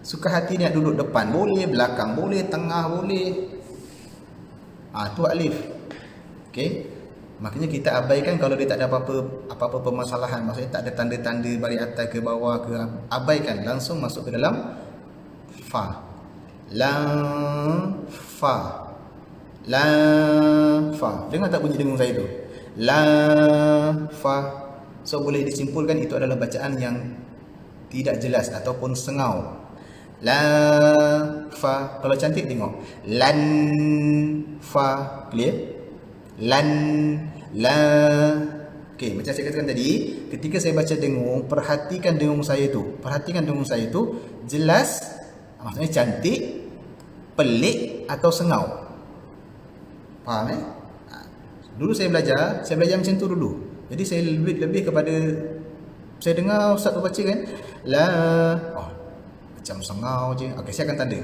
Suka hati nak duduk depan boleh, belakang boleh, tengah boleh. Tu alif. Okey. Makanya kita abaikan kalau dia tak ada apa-apa permasalahan. Maksudnya tak ada tanda-tanda balik atas ke bawah ke, abaikan, langsung masuk ke dalam fa. Lam fa. Lam fa. Dengar tak bunyi dengung saya tu? Lam fa. So boleh disimpulkan itu adalah bacaan yang tidak jelas ataupun sengau. La fa. Kalau cantik tengok. Lan fa. Clear? Lan la. Okey, macam saya katakan tadi, ketika saya baca dengung, perhatikan dengung saya tu. Perhatikan dengung saya tu jelas, maksudnya cantik, pelik atau sengau. Faham Dulu saya belajar macam tu dulu. Jadi saya lebih kepada, saya dengar ustaz tu baca kan, la macam sengau je. Okey, saya akan tanda.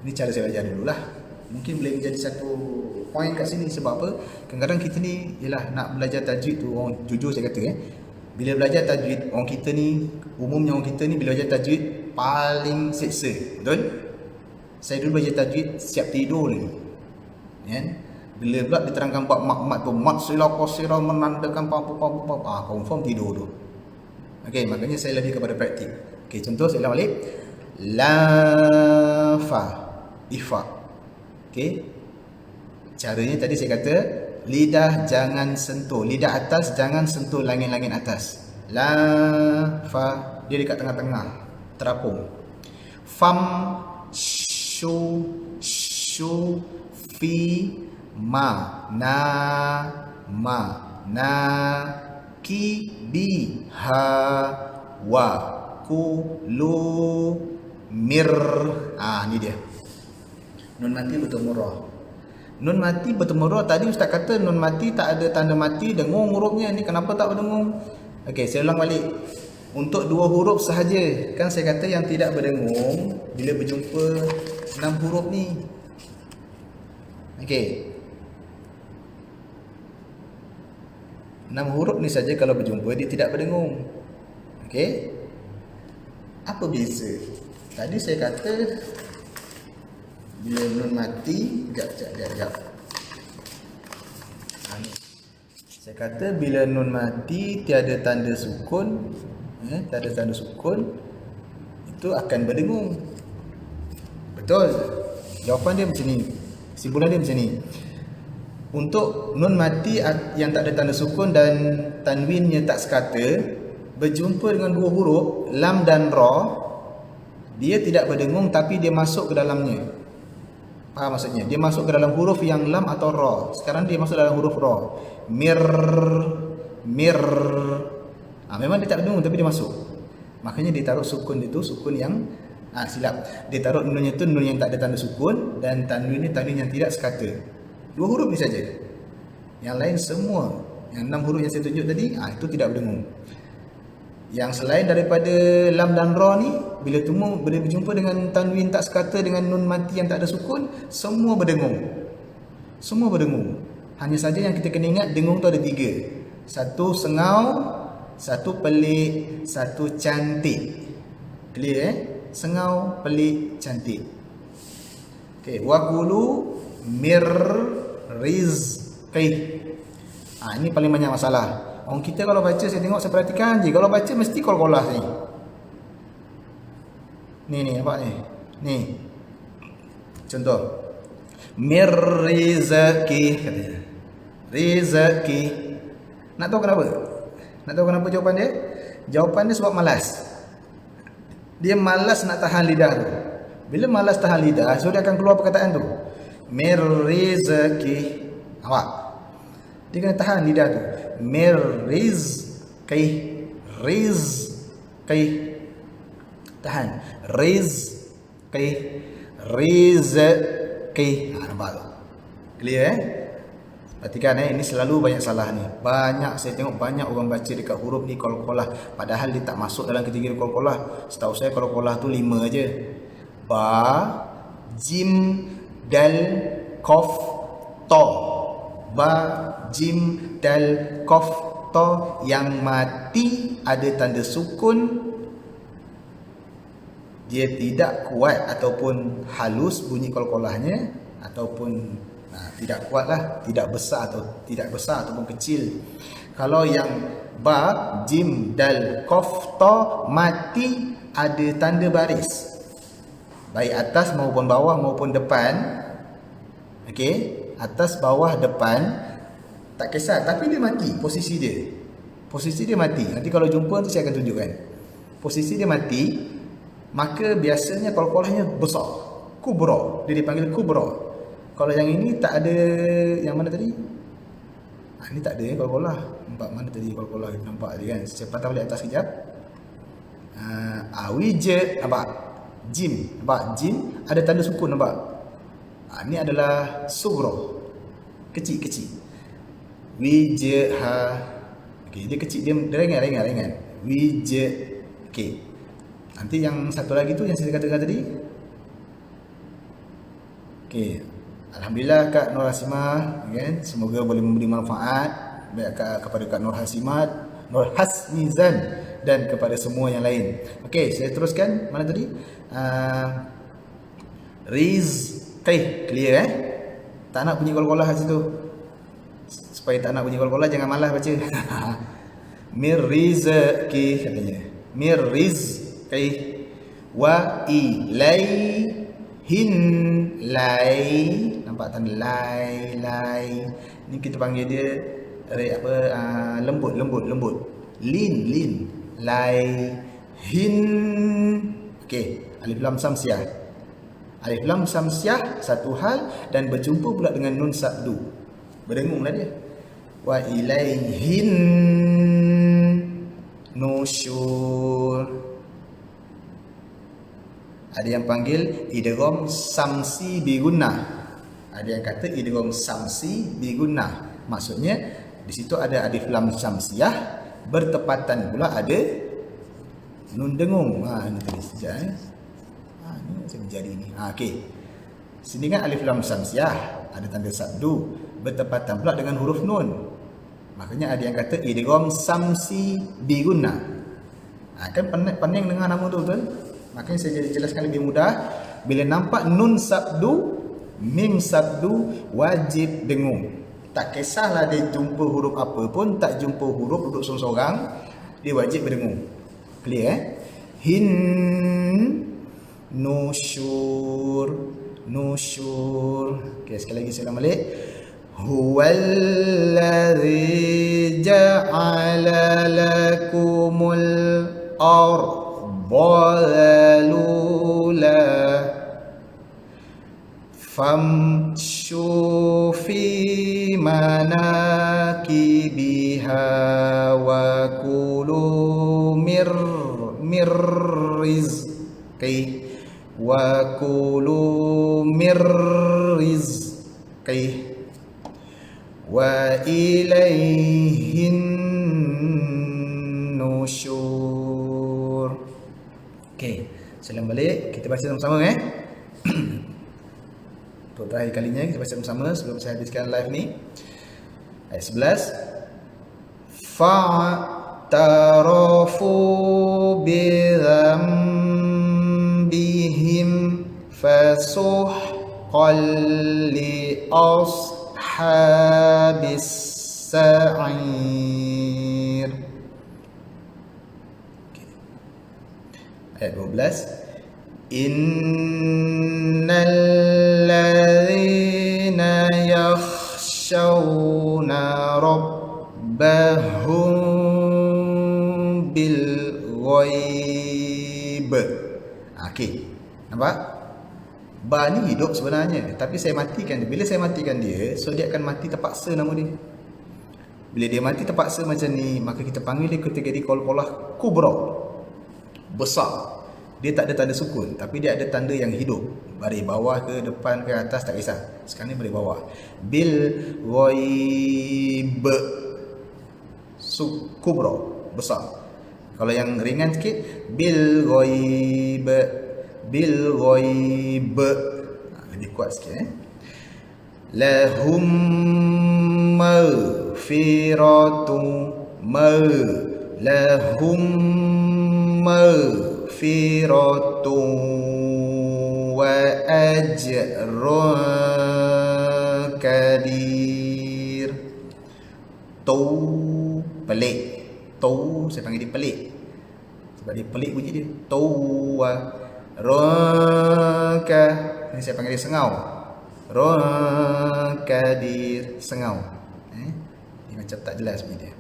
Ini cara saya belajar dululah. Mungkin boleh menjadi satu poin kat sini. Sebab apa? Kadang-kadang kita ni ialah nak belajar tajwid tu, orang jujur saya kata bila belajar tajwid, orang kita ni, umumnya orang kita ni bila belajar tajwid paling seksa. Betul? Saya dulu belajar tajwid siap tidur ni. Kan? Bila pula diterangkan bab mat tu, mat sila qasira menandakan apa, confirm tidur tu. Okey, makanya saya lebih kepada praktik. Okey, contoh saya ulang balik. La fa, ifa. Okey. Caranya tadi saya kata lidah jangan sentuh, lidah atas jangan sentuh langit-langit atas. La fa, dia dekat tengah-tengah, terapung. Fam shu fi ma na ki bi ha wa ku lu mir. Ni dia. Nun mati bertemu roh. Nun mati bertemu roh. Tadi ustaz kata nun mati tak ada tanda mati, dengung hurufnya. Ni kenapa tak berdengung? Okey, saya ulang balik. Untuk 2 huruf sahaja. Kan saya kata yang tidak berdengung bila berjumpa 6 huruf ni. Okey. 6 huruf ni saja kalau berjumpa dia tidak berdengung. Okey. Apa beza? Tadi saya kata bila nun mati, sekejap. Saya kata bila nun mati tiada tanda sukun, tiada tanda sukun, itu akan berdengung. Betul? Jawapan dia macam ni. Kesimpulan dia macam ni. Untuk nun mati yang tak ada tanda sukun dan tanwinnya tak sekata, berjumpa dengan 2 huruf lam dan ra, dia tidak berdengung tapi dia masuk ke dalamnya. Faham maksudnya? Dia masuk ke dalam huruf yang lam atau ra. Sekarang dia masuk dalam huruf ra. Mir. Memang dia tak berdengung tapi dia masuk. Makanya dia taruh sukun itu, sukun yang silap. Dia taruh nunnya tu nun yang tak ada tanda sukun dan tanwin ni tanwin yang tidak sekata. 2 huruf ni saja. Yang lain semua, yang 6 huruf yang saya tunjuk tadi, itu tidak berdengung. Yang selain daripada lam dan ra ni, bila berjumpa dengan tanwin tak sekata dengan nun mati yang tak ada sukun, semua berdengung. Semua berdengung. Hanya saja yang kita kena ingat, dengung tu ada 3. Satu sengau, satu pelik, satu cantik. Clear Sengau, pelik, cantik. Okey, waqulu mir rizqi. Ini paling banyak masalah. Orang kita kalau baca, saya tengok, saya perhatikan je, kalau baca mesti kol-kolah ni. Ni nampak ni. Ni. Contoh. Mir rizqi katanya. Rizqi. Nak tahu kenapa? Nak tahu kenapa jawapan dia? Jawapan dia sebab malas. Dia malas nak tahan lidah tu. Bila malas tahan lidah, so dia akan keluar perkataan tu. Mir rizqi. Awak. Dia kena tahan lidah tu. Mir rizqi. Rizqi. Tahan. Rizqi. Rizqi. Nampak tu? Clear Perhatikan ini selalu banyak salah ni. Banyak saya tengok banyak orang baca dekat huruf ni qalqalah, padahal dia tak masuk dalam kategori qalqalah. Setahu saya qalqalah tu 5 aje. Ba, jim, dal, qaf, ta. Ba, jim, dal, qaf, ta yang mati ada tanda sukun. Dia tidak kuat ataupun halus bunyi qalqalahnya, ataupun tidak kuatlah, tidak besar ataupun kecil. Kalau yang ba, jim, dal, qaf, ta mati ada tanda baris, baik atas maupun bawah maupun depan. Okey, atas, bawah, depan tak kisah, tapi dia mati posisi dia. Posisi dia mati. Nanti kalau jumpa nanti saya akan tunjukkan. Posisi dia mati, maka biasanya qalqalahnya besar. Kubra, dia dipanggil kubra. Kalau yang ini tak ada, yang mana tadi? Ini tak ada qalqalah. Nampak mana tadi qalqalah? Nampak tadi kan? Saya patah balik atas sekejap. Wije, nampak? Jim, nampak? Jim ada tanda sukun, nampak? Ini adalah sugro, kecil-kecil. Wije ha. Okey, dia kecil, dia ringan. Wije. Okey. Nanti yang satu lagi tu yang saya katakan tadi. Okey. Alhamdulillah Kak Nur Hasimah, kan? Semoga boleh memberi manfaat baik kepada Kak Nur Hasimah, Nur Hasmizan dan kepada semua yang lain. Okey, saya teruskan. Mana tadi? Rizqi, clear Tak nak bunyi kol-kolah kat situ. Supaya tak nak bunyi kol-kolah, jangan malas baca. Mir rizqi katanya. Mir rizqi wa ilaihin lai. Nampak tanda lai. Ni kita panggil dia lembut. Lin. Lai hin. Okey, alif lam samsiah. Alif lam samsiah satu hal dan berjumpa pula dengan nun sabdu. Berdengunglah dia. Wa ilaihin nusyur. Ada yang panggil idgham samsi bi gunnah. Ada yang kata idgham samsi bi gunnah. Maksudnya di situ ada alif lam samsiah, bertepatan pula ada nun dengung. Ini tadi sekejap ni saya menjadi ni. Okey. Sini kan alif lam samsiah, ada tanda sabdu, bertepatan pula dengan huruf nun. Makanya ada yang kata idgham samsi bi gunnah. Kan pening dengar nama tu betul? Makanya saya jelaskan lebih mudah. Bila nampak nun sabdu, mim sabdu, wajib dengung. Tak kisahlah dia jumpa huruf apa pun, tak jumpa huruf duduk seorang-seorang, dia wajib berdengung. Clear Hin nusyur. Okay, sekali lagi saya ulang balik. Huwallazi ja'ala lakumul ضلولا فامشوا في مناكبها وكلوا من رزقه وإليه النشور. Okey, salam balik. Kita baca sama-sama Untuk terakhir kalinya kita baca sama-sama sebelum saya habiskan live ni. Ayat 11. Fa'tarafu bidzambihim fasuhqan li ashabis sa'ir. Ayat 12. Innal ladzina yakhshawna rabbahum bil ghaib. Okey. Nampak? Ba ni hidup sebenarnya, tapi saya matikan dia. Bila saya matikan dia, so dia akan mati terpaksa nama dia. Bila dia mati terpaksa macam ni, maka kita panggil dia kategori qalqalah kubra. Besar. Dia tak ada tanda sukun, tapi dia ada tanda yang hidup. Baris bawah ke depan ke atas tak kisah. Sekarang ni baris bawah. Bil ghaib. Kubra, besar. Kalau yang ringan sikit, bil ghaib. Lebih kuat sikit Lahum maghfiratun wa ajrun kadir. Pelik. Saya panggil dia pelik sebab dia pelik bunyi dia. Raka, ini saya panggil dia sengau. Kadir, sengau. Ini macam tak jelas bunyi dia.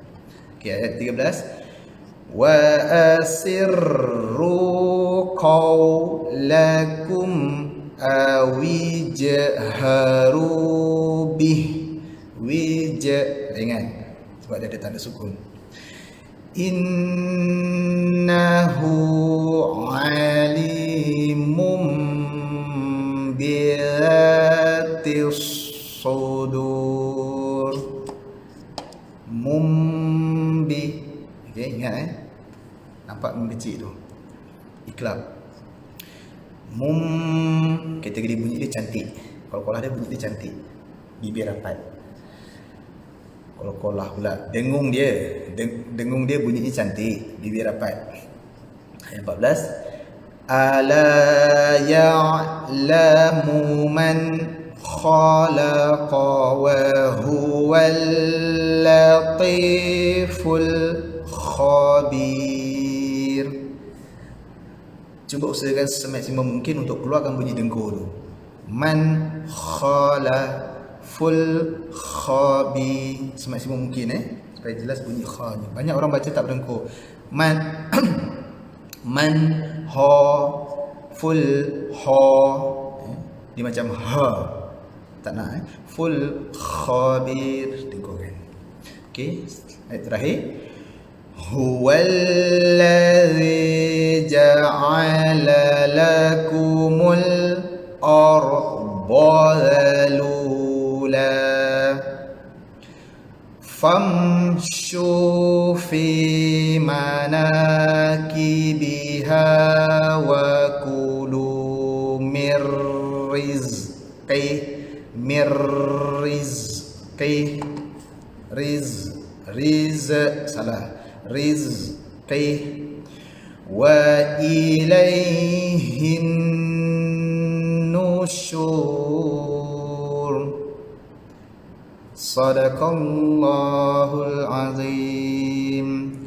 Okey, ayat 13. Wa asirru qawlakum awijharu bih. Ingat sebab dia ada tanda sukun. Innahu alimum bi'atis sudur. Mumbi. Okey, ingat nampak mim kecil tu. Iklab. Kategori bunyi dia cantik. Qalqalah dia bunyi dia cantik, bibir rapat. Qalqalah pula dengung dia, dengung dia bunyinya cantik, bibir rapat. Ayat 14, ala ya'lamu man khalaqa wa huwal latiful khabir. Cuba usahakan semaksimum mungkin untuk keluarkan bunyi dengkur tu. Man khala full khabi, semaksimum mungkin supaya jelas bunyi kha ni. Banyak orang baca tak berdengkur. Man man ha full ha, dia macam ha, tak nak full khabir, dengkurkan. Okey, ayat terakhir, huwallazi ja'ala lakumul arda lula famshu fi manakibiha wa kulu mir rizqi salah rizqi wa ilaihin nusyur. Sadaqallahul azim.